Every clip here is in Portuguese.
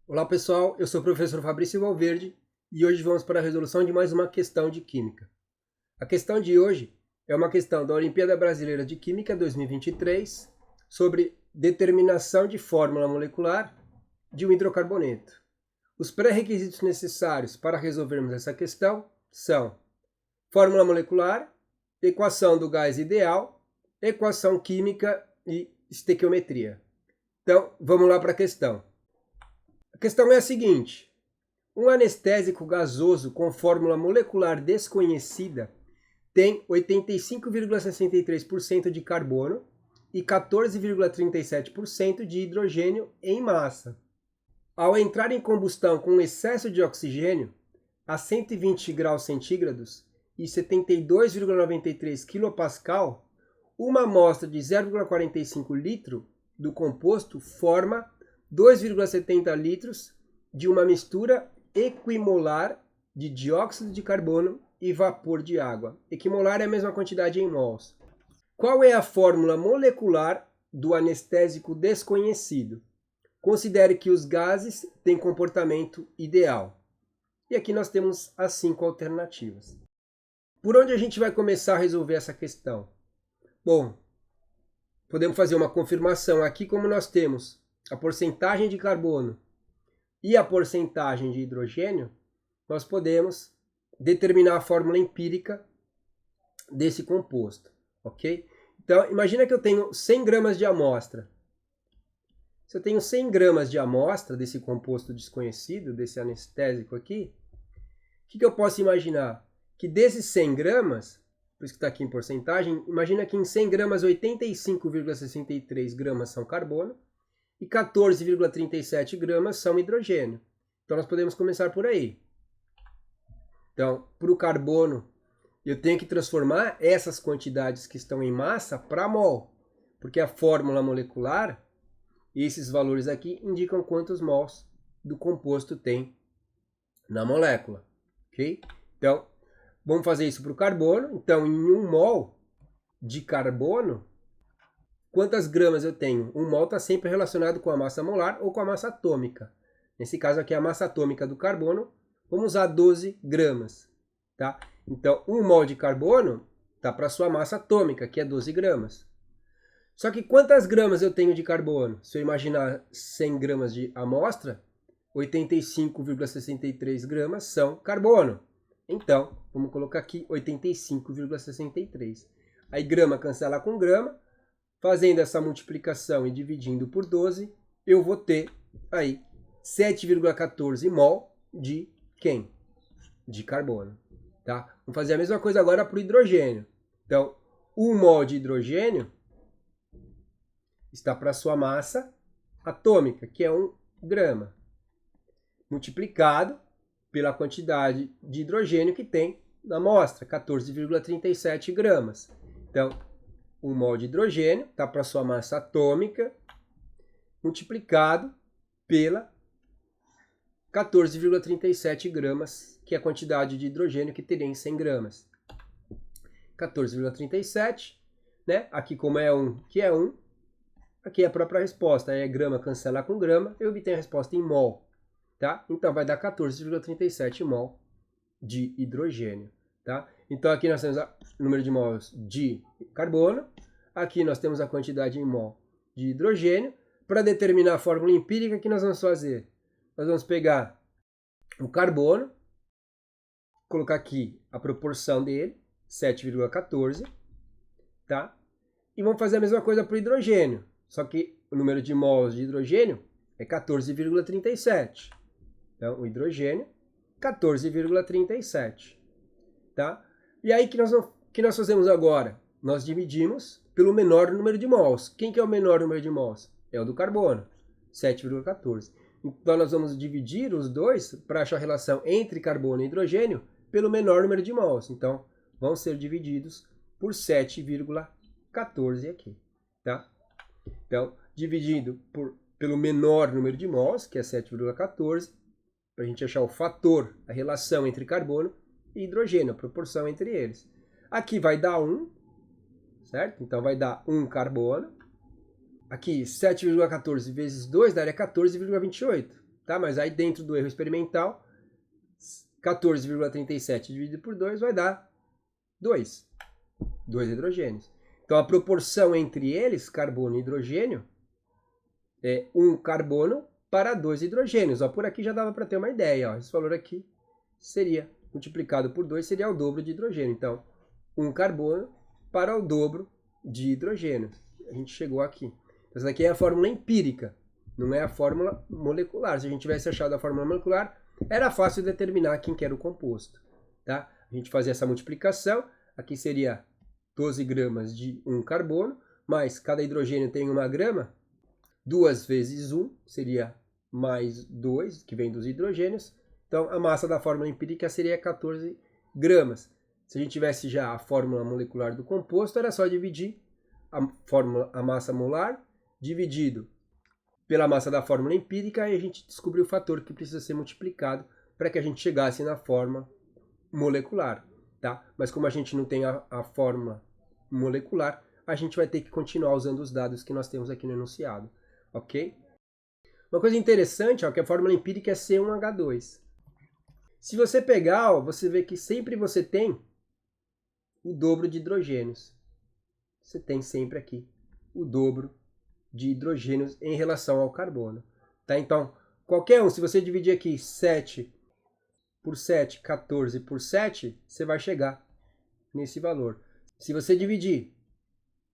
Olá pessoal, eu sou o professor Fabrício Valverde e hoje vamos para a resolução de mais uma questão de Química. A questão de hoje é uma questão da Olimpíada Brasileira de Química 2023 sobre determinação de fórmula molecular de um hidrocarboneto. Os pré-requisitos necessários para resolvermos essa questão são fórmula molecular, equação do gás ideal, equação química e estequiometria. Então, vamos lá para a questão. A questão é a seguinte: um anestésico gasoso com fórmula molecular desconhecida tem 85,63% de carbono e 14,37% de hidrogênio em massa. Ao entrar em combustão com excesso de oxigênio, a 120 graus centígrados e 72,93 kPa, uma amostra de 0,45 litro do composto forma 2,70 litros de uma mistura equimolar de dióxido de carbono e vapor de água. Equimolar é a mesma quantidade em mols. Qual é a fórmula molecular do anestésico desconhecido? Considere que os gases têm comportamento ideal. E aqui nós temos as 5 alternativas. Por onde a gente vai começar a resolver essa questão? Bom, podemos fazer uma confirmação aqui, como nós temos a porcentagem de carbono e a porcentagem de hidrogênio, nós podemos determinar a fórmula empírica desse composto, ok? Então, imagina que eu tenho 100 gramas de amostra. Se eu tenho 100 gramas de amostra desse composto desconhecido, desse anestésico aqui, o que eu posso imaginar? Que desses 100 gramas, por isso que está aqui em porcentagem, imagina que em 100 gramas, 85,63 gramas são carbono, e 14,37 gramas são hidrogênio. Então, nós podemos começar por aí. Então, para o carbono, eu tenho que transformar essas quantidades que estão em massa para mol, porque a fórmula molecular, esses valores aqui, indicam quantos mols do composto tem na molécula. Ok? Então, vamos fazer isso para o carbono. Então, em 1 mol de carbono, quantas gramas eu tenho? 1 mol está sempre relacionado com a massa molar ou com a massa atômica. Nesse caso aqui, a massa atômica do carbono, vamos usar 12 gramas. Tá? Então, 1 mol de carbono está para a sua massa atômica, que é 12 gramas. Só que quantas gramas eu tenho de carbono? Se eu imaginar 100 gramas de amostra, 85,63 gramas são carbono. Então, vamos colocar aqui 85,63. Aí grama cancela com grama. Fazendo essa multiplicação e dividindo por 12, eu vou ter aí 7,14 mol de quem? De carbono. Tá? Vamos fazer a mesma coisa agora para o hidrogênio. Então, 1 mol de hidrogênio está para a sua massa atômica, que é 1 grama, multiplicado pela quantidade de hidrogênio que tem na amostra, 14,37 gramas. Então, 1 mol de hidrogênio está para a sua massa atômica, multiplicado pela 14,37 gramas, que é a quantidade de hidrogênio que teria em 100 gramas. 14,37, né? Aqui como é 1, que é 1, aqui é a própria resposta, é grama cancela com grama, eu obtenho a resposta em mol. Tá? Então vai dar 14,37 mol de hidrogênio. Tá? Então aqui nós temos o número de mols de carbono, aqui nós temos a quantidade em mol de hidrogênio. Para determinar a fórmula empírica, o que nós vamos fazer? Nós vamos pegar o carbono, colocar aqui a proporção dele, 7,14, tá? E vamos fazer a mesma coisa para o hidrogênio, só que o número de mols de hidrogênio é 14,37. Então, o hidrogênio, 14,37. Tá? E aí, o que nós fazemos agora? Nós dividimos pelo menor número de mols. Quem que é o menor número de mols? É o do carbono, 7,14. Então, nós vamos dividir os dois para achar a relação entre carbono e hidrogênio pelo menor número de mols. Então, vão ser divididos por 7,14 aqui. Tá? Então, dividido pelo menor número de mols, que é 7,14, para a gente achar o fator, a relação entre carbono e hidrogênio, a proporção entre eles. Aqui vai dar 1, certo? Então vai dar 1 carbono. Aqui 7,14 vezes 2 daria 14,28. tá? Mas aí dentro do erro experimental, 14,37 dividido por 2 vai dar 2 hidrogênios. Então a proporção entre eles, carbono e hidrogênio, é 1 carbono para 2 hidrogênios. Ó, por aqui já dava para ter uma ideia. Ó. Esse valor aqui seria multiplicado por 2, seria o dobro de hidrogênio. Então, 1 carbono para o dobro de hidrogênio. A gente chegou aqui. Essa daqui é a fórmula empírica, não é a fórmula molecular. Se a gente tivesse achado a fórmula molecular, era fácil determinar quem que era o composto. Tá? A gente fazia essa multiplicação. Aqui seria 12 gramas de 1 carbono, mais cada hidrogênio tem 1 grama. 2 vezes 1 seria mais 2, que vem dos hidrogênios. Então, a massa da fórmula empírica seria 14 gramas. Se a gente tivesse já a fórmula molecular do composto, era só dividir a massa molar dividido pela massa da fórmula empírica e a gente descobriu o fator que precisa ser multiplicado para que a gente chegasse na fórmula molecular. Tá? Mas como a gente não tem a fórmula molecular, a gente vai ter que continuar usando os dados que nós temos aqui no enunciado. Ok? Uma coisa interessante é que a fórmula empírica é C1H2. Se você pegar, ó, você vê que sempre você tem o dobro de hidrogênios. Você tem sempre aqui o dobro de hidrogênios em relação ao carbono. Tá? Então, qualquer um, se você dividir aqui 7 por 7, 14 por 7, você vai chegar nesse valor. Se você dividir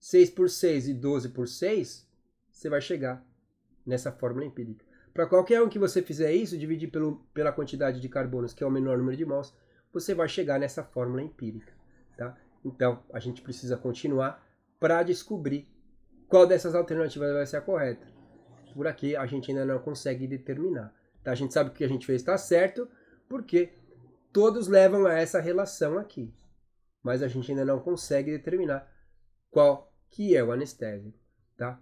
6 por 6 e 12 por 6, você vai chegar nessa fórmula empírica. Para qualquer um que você fizer isso, dividir pela quantidade de carbonos, que é o menor número de mols, você vai chegar nessa fórmula empírica. Tá? Então, a gente precisa continuar para descobrir qual dessas alternativas vai ser a correta. Por aqui, a gente ainda não consegue determinar. Tá? A gente sabe que o que a gente fez está certo, porque todos levam a essa relação aqui. Mas a gente ainda não consegue determinar qual que é o anestésico. Tá?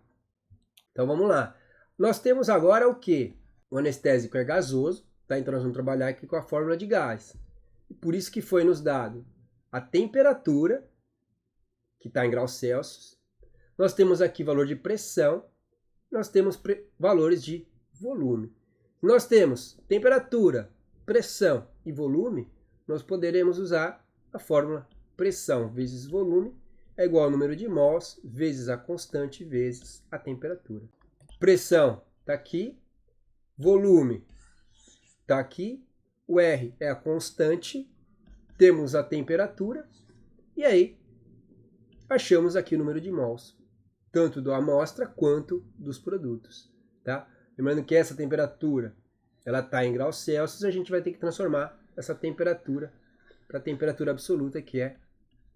Então, vamos lá. Nós temos agora o quê? O anestésico é gasoso, tá? Então nós vamos trabalhar aqui com a fórmula de gás. E por isso que foi nos dado a temperatura, que está em graus Celsius. Nós temos aqui valor de pressão, nós temos valores de volume. Nós temos temperatura, pressão e volume, nós poderemos usar a fórmula pressão vezes volume é igual ao número de mols vezes a constante vezes a temperatura. Pressão está aqui, volume está aqui, o R é a constante, temos a temperatura, e aí achamos aqui o número de mols, tanto da amostra quanto dos produtos. Tá? Lembrando que essa temperatura ela está em graus Celsius, a gente vai ter que transformar essa temperatura para a temperatura absoluta, que é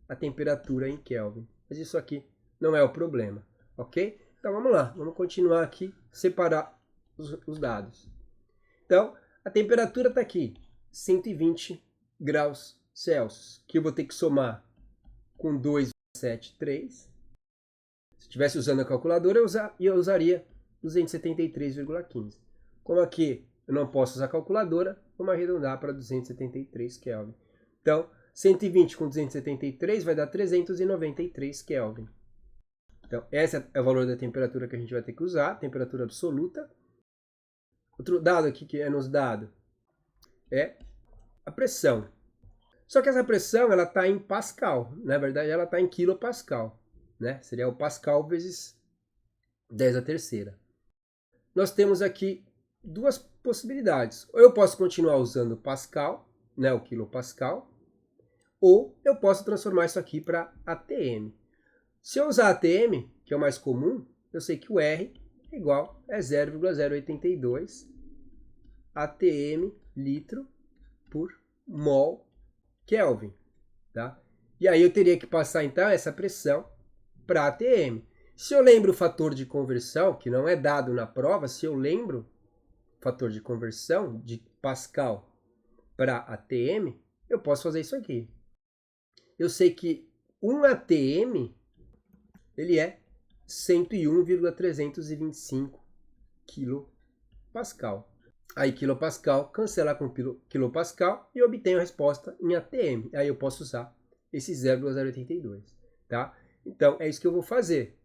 a temperatura em Kelvin. Mas isso aqui não é o problema, ok? Então vamos lá, vamos continuar aqui, separar os dados. Então, a temperatura está aqui, 120 graus Celsius, que eu vou ter que somar com 2,73. Se estivesse usando a calculadora, eu usaria 273,15. Como aqui eu não posso usar a calculadora, vamos arredondar para 273 Kelvin. Então, 120 com 273 vai dar 393 Kelvin. Então, esse é o valor da temperatura que a gente vai ter que usar, temperatura absoluta. Outro dado aqui que é nos dado é a pressão. Só que essa pressão ela está em Pascal, na verdade ela está em quilopascal, né? Seria o Pascal vezes 10 a terceira. Nós temos aqui duas possibilidades. Ou eu posso continuar usando Pascal, né, o quilopascal, ou eu posso transformar isso aqui para ATM. Se eu usar ATM, que é o mais comum, eu sei que o R é igual a 0,082 ATM litro por mol Kelvin. Tá? E aí eu teria que passar então essa pressão para ATM. Se eu lembro o fator de conversão, que não é dado na prova, se eu lembro o fator de conversão de Pascal para ATM, eu posso fazer isso aqui. Eu sei que 1 ATM ele é 101,325 quilopascal. Aí quilopascal cancela com quilopascal e eu obtenho a resposta em ATM. Aí eu posso usar esse 0,082. Tá? Então é isso que eu vou fazer.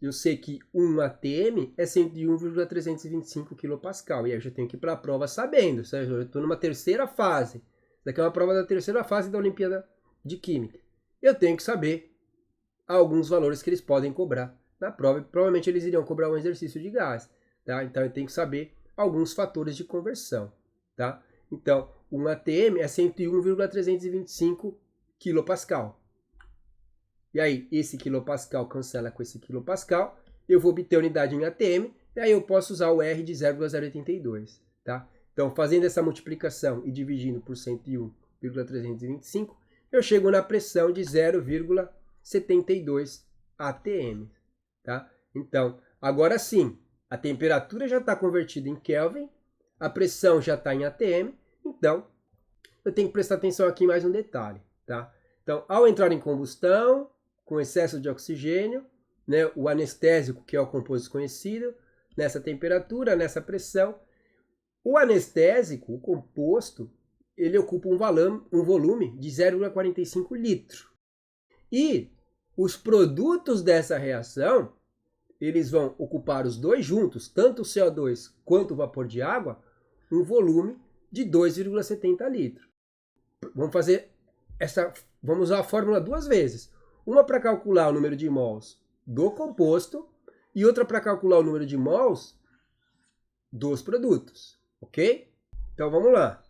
eu sei que 1 atm é 101,325 kPa. E aí eu já tenho que ir para a prova sabendo. Ou seja, eu estou numa terceira fase. Isso daqui é uma prova da terceira fase da Olimpíada de Química. Eu tenho que saber alguns valores que eles podem cobrar na prova. Provavelmente eles iriam cobrar um exercício de gás. Tá? Então eu tenho que saber alguns fatores de conversão. Tá? Então, 1 atm é 101,325 kPa. E aí, esse quilopascal cancela com esse quilopascal, eu vou obter a unidade em atm, e aí eu posso usar o R de 0,082, tá? Então, fazendo essa multiplicação e dividindo por 101,325, eu chego na pressão de 0,72 atm, tá? Então, agora sim, a temperatura já está convertida em Kelvin, a pressão já está em atm, então, eu tenho que prestar atenção aqui em mais um detalhe, tá? Então, ao entrar em combustão, com excesso de oxigênio, né, o anestésico, que é o composto desconhecido, nessa temperatura, nessa pressão, o anestésico, o composto, ele ocupa um volume de 0,45 litro. E os produtos dessa reação, eles vão ocupar os dois juntos, tanto o CO2 quanto o vapor de água, um volume de 2,70 litros. Vamos usar a fórmula duas vezes. Uma para calcular o número de mols do composto e outra para calcular o número de mols dos produtos, ok? Então vamos lá.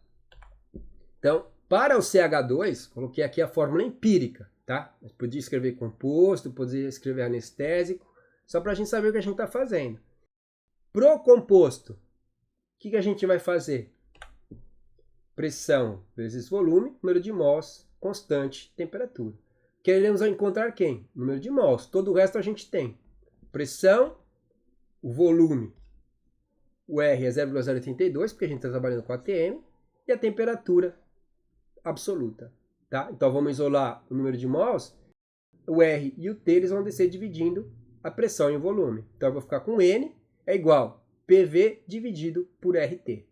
Então, para o CH2, coloquei aqui a fórmula empírica, tá? Eu podia escrever composto, podia escrever anestésico, só para a gente saber o que a gente está fazendo. Pro composto, o que a gente vai fazer? Pressão vezes volume, número de mols, constante, temperatura. Queremos encontrar quem? Número de mols. Todo o resto a gente tem. Pressão, o volume, o R é 0,082, porque a gente está trabalhando com ATM, e a temperatura absoluta. Tá? Então vamos isolar o número de mols. O R e o T eles vão descer dividindo a pressão e o volume. Então eu vou ficar com N é igual PV dividido por RT.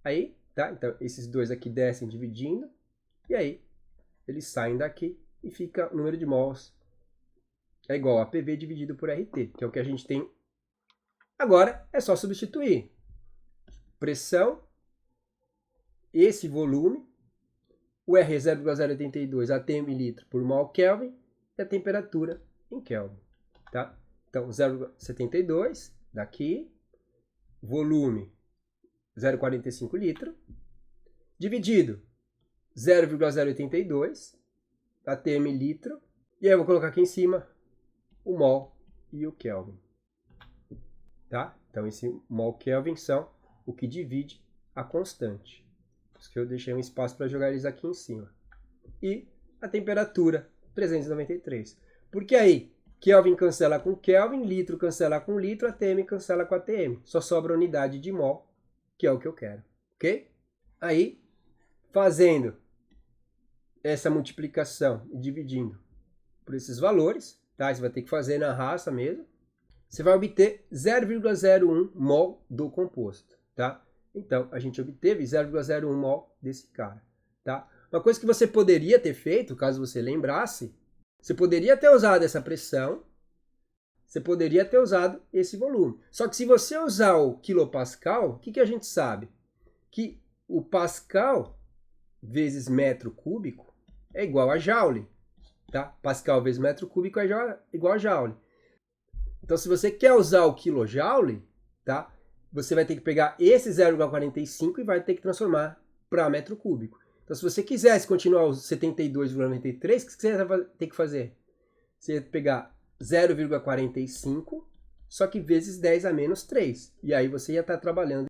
Aí, tá? Então esses dois aqui descem dividindo, e aí eles saem daqui e fica o número de mols é igual a PV dividido por RT, que é o que a gente tem. Agora é só substituir. Pressão, esse volume, o R é 0,082 atm litro por mol Kelvin e a temperatura em Kelvin. Tá? Então 0,72 daqui, volume 0,45 litro, dividido 0,082 atm litro, e aí eu vou colocar aqui em cima o mol e o Kelvin. Tá? Então esse mol Kelvin são o que divide a constante. Por isso que eu deixei um espaço para jogar eles aqui em cima. E a temperatura 393. Porque aí Kelvin cancela com Kelvin, litro cancela com litro, atm cancela com atm. Só sobra a unidade de mol, que é o que eu quero. Ok? Aí, fazendo essa multiplicação e dividindo por esses valores, tá? Você vai ter que fazer na raça mesmo. Você vai obter 0,01 mol do composto, tá? Então, a gente obteve 0,01 mol desse cara, tá? Uma coisa que você poderia ter feito, caso você lembrasse, você poderia ter usado essa pressão, você poderia ter usado esse volume. Só que se você usar o quilopascal, o que a gente sabe? Que o pascal vezes metro cúbico é igual a joule, tá? Pascal vezes metro cúbico é igual a joule. Então, se você quer usar o quilojoule, tá? Você vai ter que pegar esse 0,45 e vai ter que transformar para metro cúbico. Então, se você quisesse continuar os 72,93, o que você vai ter que fazer? Você ia pegar 0,45, só que vezes 10 a menos 3. E aí você ia estar trabalhando.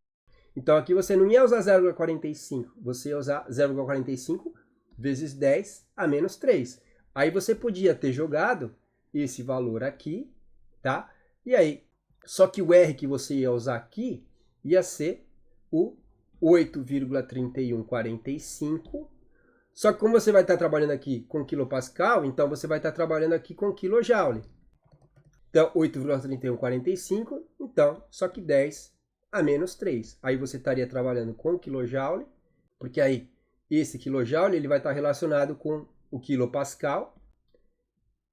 Então, aqui você não ia usar 0,45, você ia usar 0,45 vezes 10 a menos 3. Aí você podia ter jogado esse valor aqui, tá? E aí, só que o R que você ia usar aqui ia ser o 8,3145. Só que como você vai estar trabalhando aqui com quilopascal, então você vai estar trabalhando aqui com quilojoule. Então, 8,3145, então, só que 10 a menos 3. Aí você estaria trabalhando com quilojoule, porque aí esse quilojoule ele vai estar relacionado com o quilopascal.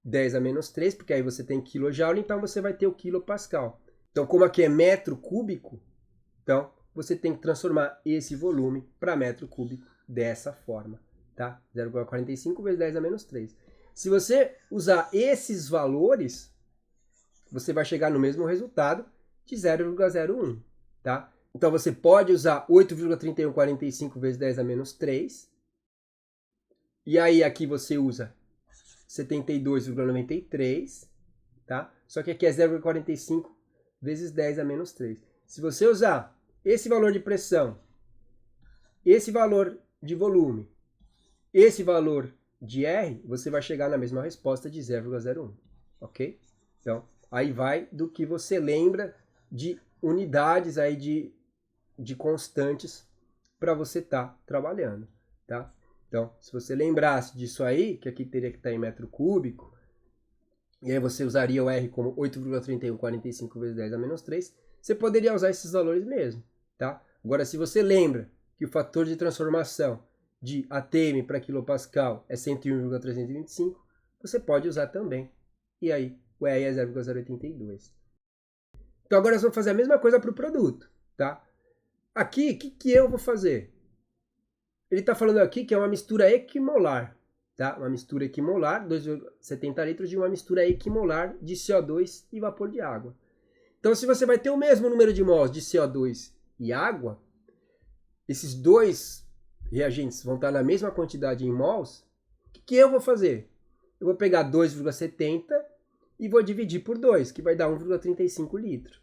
10 a menos 3, porque aí você tem kJ, então você vai ter o quilopascal. Então, como aqui é metro cúbico, então você tem que transformar esse volume para metro cúbico dessa forma, tá? 0,45 vezes 10 a menos 3. Se você usar esses valores, você vai chegar no mesmo resultado de 0,01, tá? Então você pode usar 8,3145 vezes 10 a menos 3. E aí aqui você usa 72,93, tá? Só que aqui é 0,45 vezes 10 a menos 3. Se você usar esse valor de pressão, esse valor de volume, esse valor de R, você vai chegar na mesma resposta de 0,01, ok? Então, aí vai do que você lembra de unidades aí de constantes para você estar trabalhando, tá? Então, se você lembrasse disso aí, que aqui teria que estar em metro cúbico, e aí você usaria o R como 8,3145 vezes 10 a menos 3, você poderia usar esses valores mesmo, tá? Agora, se você lembra que o fator de transformação de atm para quilopascal é 101,325, você pode usar também. E aí, o R é 0,082. Então, agora nós vamos fazer a mesma coisa para o produto, tá? Aqui, o que eu vou fazer? Ele está falando aqui que é uma mistura equimolar, tá? Uma mistura equimolar, 2,70 litros de uma mistura equimolar de CO2 e vapor de água. Então, se você vai ter o mesmo número de mols de CO2 e água, esses dois reagentes vão estar na mesma quantidade em mols, o que eu vou fazer? Eu vou pegar 2,70 e vou dividir por 2, que vai dar 1,35 litros.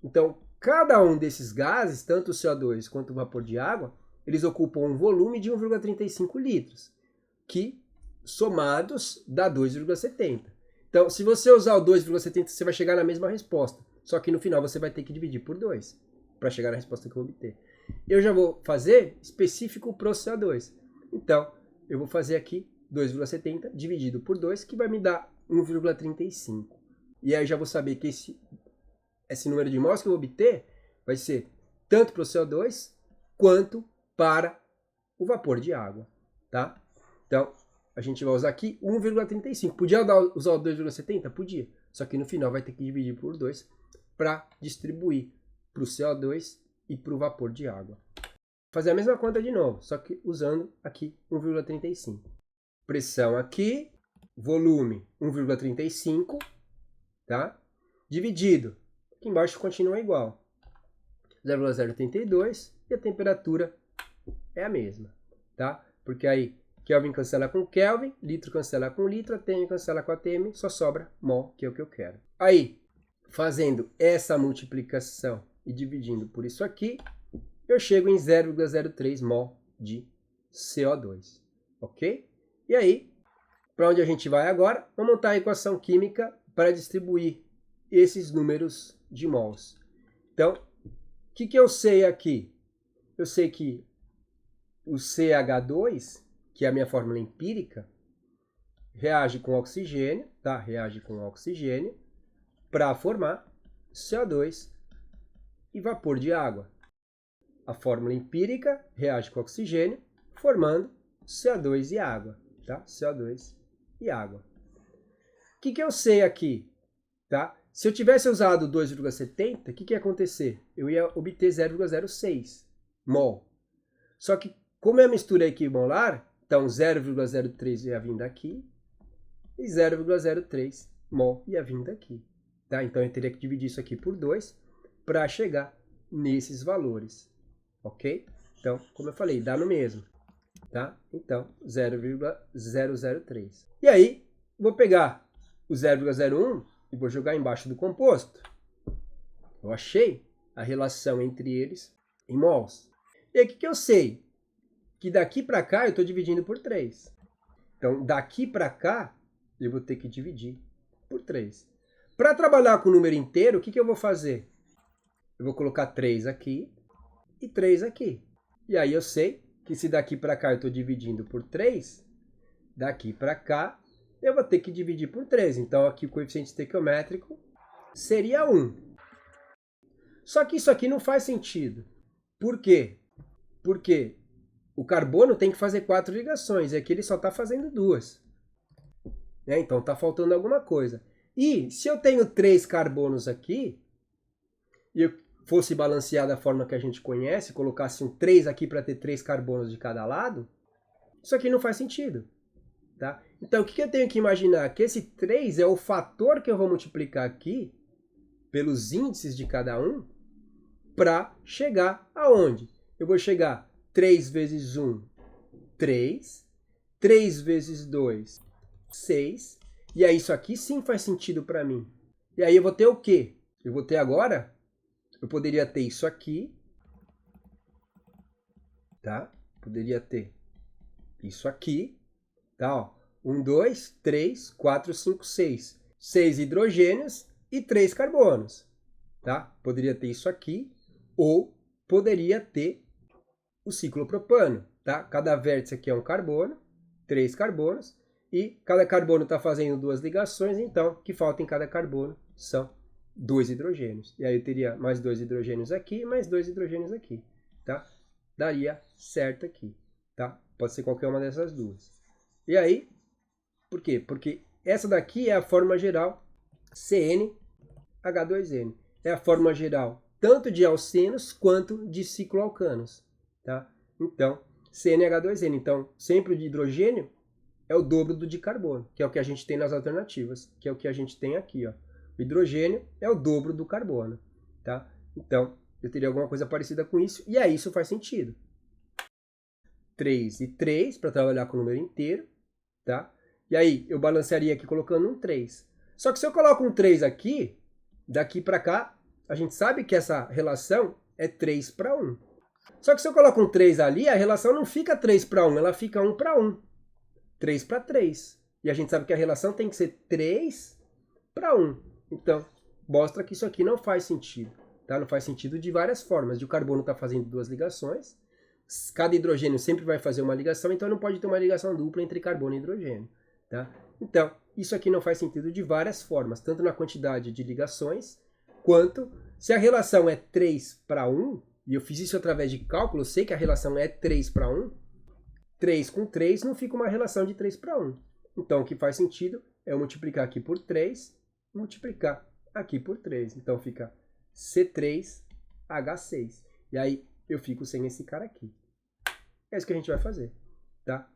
Então, cada um desses gases, tanto o CO2 quanto o vapor de água, eles ocupam um volume de 1,35 litros, que somados dá 2,70. Então, se você usar o 2,70, você vai chegar na mesma resposta. Só que no final você vai ter que dividir por 2 para chegar na resposta que eu obter. Eu já vou fazer específico para o CO2. Então, eu vou fazer aqui 2,70 dividido por 2, que vai me dar 1,35. E aí eu já vou saber que esse número de mols que eu vou obter vai ser tanto para o CO2 quanto para o vapor de água, tá? Então, a gente vai usar aqui 1,35. Podia usar o 2,70? Podia. Só que no final vai ter que dividir por 2 para distribuir para o CO2 e para o vapor de água. Fazer a mesma conta de novo, só que usando aqui 1,35. Pressão aqui, volume 1,35, tá? Dividido. Aqui embaixo continua igual. 0,082 e a temperatura é a mesma, tá? Porque aí Kelvin cancela com Kelvin, litro cancela com litro, atm cancela com atm, só sobra mol, que é o que eu quero. Aí, fazendo essa multiplicação e dividindo por isso aqui, eu chego em 0,03 mol de CO2, ok? E aí, para onde a gente vai agora? Vamos montar a equação química para distribuir esses números de mols. Então, o que eu sei aqui? Eu sei que o CH2, que é a minha fórmula empírica, reage com oxigênio, tá? Reage com oxigênio para formar CO2 e vapor de água. A fórmula empírica reage com oxigênio, formando CO2 e água, tá? CO2 e água. O que eu sei aqui, tá? Se eu tivesse usado 2,70, o que ia acontecer? Eu ia obter 0,06 mol. Só que, como é a mistura equimolar, então 0,03 ia vir daqui e 0,03 mol ia vir daqui. Tá? Então eu teria que dividir isso aqui por 2 para chegar nesses valores. Ok? Então, como eu falei, dá no mesmo. Tá? Então, 0,003. E aí, vou pegar o 0,01 e vou jogar embaixo do composto. Eu achei a relação entre eles em mols. E aí, o que eu sei? Que daqui para cá eu estou dividindo por 3. Então, daqui para cá, eu vou ter que dividir por 3. Para trabalhar com o número inteiro, o que eu vou fazer? Eu vou colocar 3 aqui e 3 aqui. E aí eu sei que se daqui para cá eu estou dividindo por 3, daqui para cá eu vou ter que dividir por 3. Então, aqui o coeficiente estequiométrico seria 1. Só que isso aqui não faz sentido. Por quê? Porque o carbono tem que fazer 4 ligações, e aqui ele só está fazendo 2. né? Então está faltando alguma coisa. E se eu tenho 3 carbonos aqui, e eu fosse balancear da forma que a gente conhece, colocasse um 3 aqui para ter 3 carbonos de cada lado, isso aqui não faz sentido. Tá? Então o que eu tenho que imaginar? Que esse 3 é o fator que eu vou multiplicar aqui pelos índices de cada um para chegar aonde? Eu vou chegar 3 vezes 1, 3. 3 vezes 2, 6. E aí isso aqui sim faz sentido para mim. E aí eu vou ter o quê? Eu vou ter agora, eu poderia ter isso aqui, tá? Poderia ter isso aqui, tá? Ó, 1, 2, 3, 4, 5, 6. 6 hidrogênios e 3 carbonos, tá? Poderia ter isso aqui, ou poderia ter o ciclopropano, tá? Cada vértice aqui é um carbono, 3 carbonos, e cada carbono está fazendo 2 ligações, então o que falta em cada carbono são 2 hidrogênios. E aí eu teria mais 2 hidrogênios aqui, mais 2 hidrogênios aqui, tá? Daria certo aqui, tá? Pode ser qualquer uma dessas duas. E aí, por quê? Porque essa daqui é a forma geral CnH2n. É a forma geral tanto de alcenos quanto de cicloalcanos, tá? Então, CnH2n. Então, sempre o de hidrogênio é o dobro do de carbono, que é o que a gente tem nas alternativas, que é o que a gente tem aqui, ó. O hidrogênio é o dobro do carbono, tá? Então, eu teria alguma coisa parecida com isso, e aí isso faz sentido. 3 e 3 para trabalhar com o número inteiro, tá? E aí eu balancearia aqui colocando um 3. Só que se eu coloco um 3 aqui, daqui para cá, a gente sabe que essa relação é 3 para 1. Só que se eu coloco um 3 ali, a relação não fica 3 para 1, ela fica 1 para 1. 3 para 3. E a gente sabe que a relação tem que ser 3 para 1. Então, mostra que isso aqui não faz sentido. Tá? Não faz sentido de várias formas. De o carbono está fazendo 2 ligações. Cada hidrogênio sempre vai fazer uma ligação, então não pode ter uma ligação dupla entre carbono e hidrogênio. Tá? Então, isso aqui não faz sentido de várias formas. Tanto na quantidade de ligações, quanto se a relação é 3 para 1, e eu fiz isso através de cálculo, eu sei que a relação é 3 para 1, 3 com 3 não fica uma relação de 3 para 1. Então, o que faz sentido é eu multiplicar aqui por 3, multiplicar aqui por 3. Então, fica C3H6. E aí, eu fico sem esse cara aqui. É isso que a gente vai fazer, tá?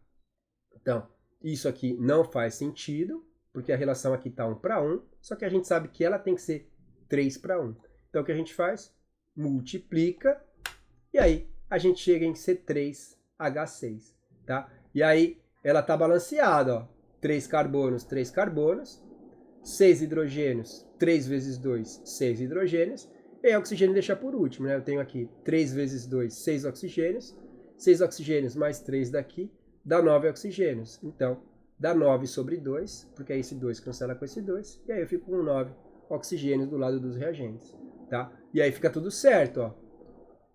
Então, isso aqui não faz sentido, porque a relação aqui está 1 para 1, só que a gente sabe que ela tem que ser 3 para 1. Então, o que a gente faz? Multiplica, e aí a gente chega em C3H6. Tá? E aí ela está balanceada, ó. 3 carbonos, 3 carbonos, 6 hidrogênios, 3 vezes 2, 6 hidrogênios, e o oxigênio deixa por último, né? Eu tenho aqui 3 vezes 2, 6 oxigênios, 6 oxigênios mais 3 daqui, dá 9 oxigênios. Então, dá 9 sobre 2, porque aí esse 2 cancela com esse 2, e aí eu fico com 9 oxigênios do lado dos reagentes. Tá? E aí fica tudo certo, ó.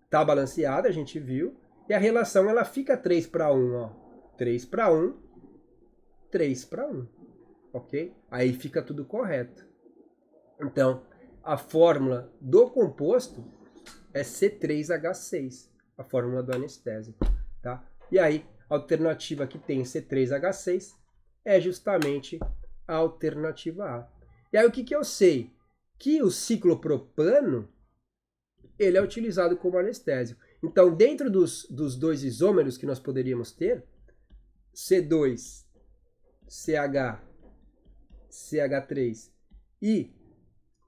Tá balanceada, a gente viu. E a relação ela fica 3 para 1, ó. 3 para 1, 3 para 1. Ok? Aí fica tudo correto. Então, a fórmula do composto é C3H6, a fórmula do anestésico. Tá? E aí, a alternativa que tem C3H6 é justamente a alternativa A. E aí, o que eu sei? Que o ciclopropano ele é utilizado como anestésico. Então, dentro dos dois isômeros que nós poderíamos ter, C2, CH, CH3 e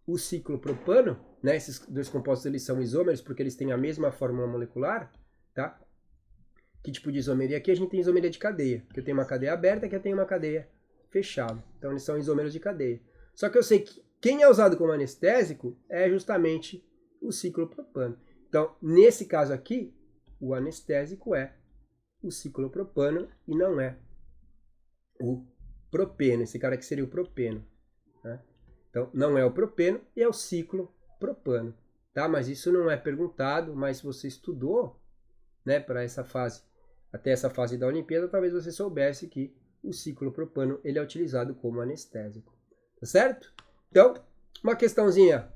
o ciclopropano, né, esses dois compostos eles são isômeros porque eles têm a mesma fórmula molecular, tá? Que tipo de isomeria? Aqui a gente tem isomeria de cadeia, que eu tenho uma cadeia aberta e aqui eu tenho uma cadeia fechada. Então, eles são isômeros de cadeia. Só que eu sei que quem é usado como anestésico é justamente o ciclopropano. Então, nesse caso aqui, o anestésico é o ciclopropano e não é o propeno. Esse cara aqui seria o propeno. Né? Então, não é o propeno e é o ciclopropano. Tá? Mas isso não é perguntado, mas se você estudou, né, para essa fase, até essa fase da Olimpíada, talvez você soubesse que o ciclopropano ele é utilizado como anestésico. Tá certo? Então, uma questãozinha,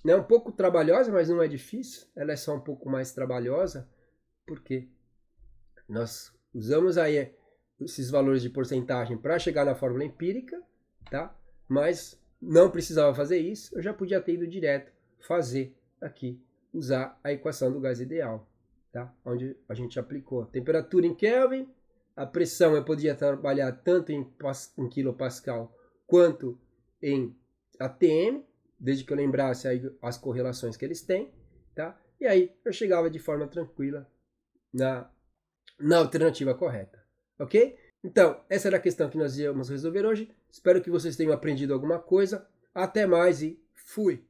né, um pouco trabalhosa, mas não é difícil. Ela é só um pouco mais trabalhosa, porque nós usamos aí esses valores de porcentagem para chegar na fórmula empírica, tá? Mas não precisava fazer isso, eu já podia ter ido direto fazer aqui, usar a equação do gás ideal, tá? Onde a gente aplicou a temperatura em Kelvin, a pressão eu podia trabalhar tanto em quilopascal quanto em ATM, desde que eu lembrasse aí as correlações que eles têm, tá? E aí eu chegava de forma tranquila na alternativa correta, ok? Então, essa era a questão que nós íamos resolver hoje. Espero que vocês tenham aprendido alguma coisa. Até mais e fui!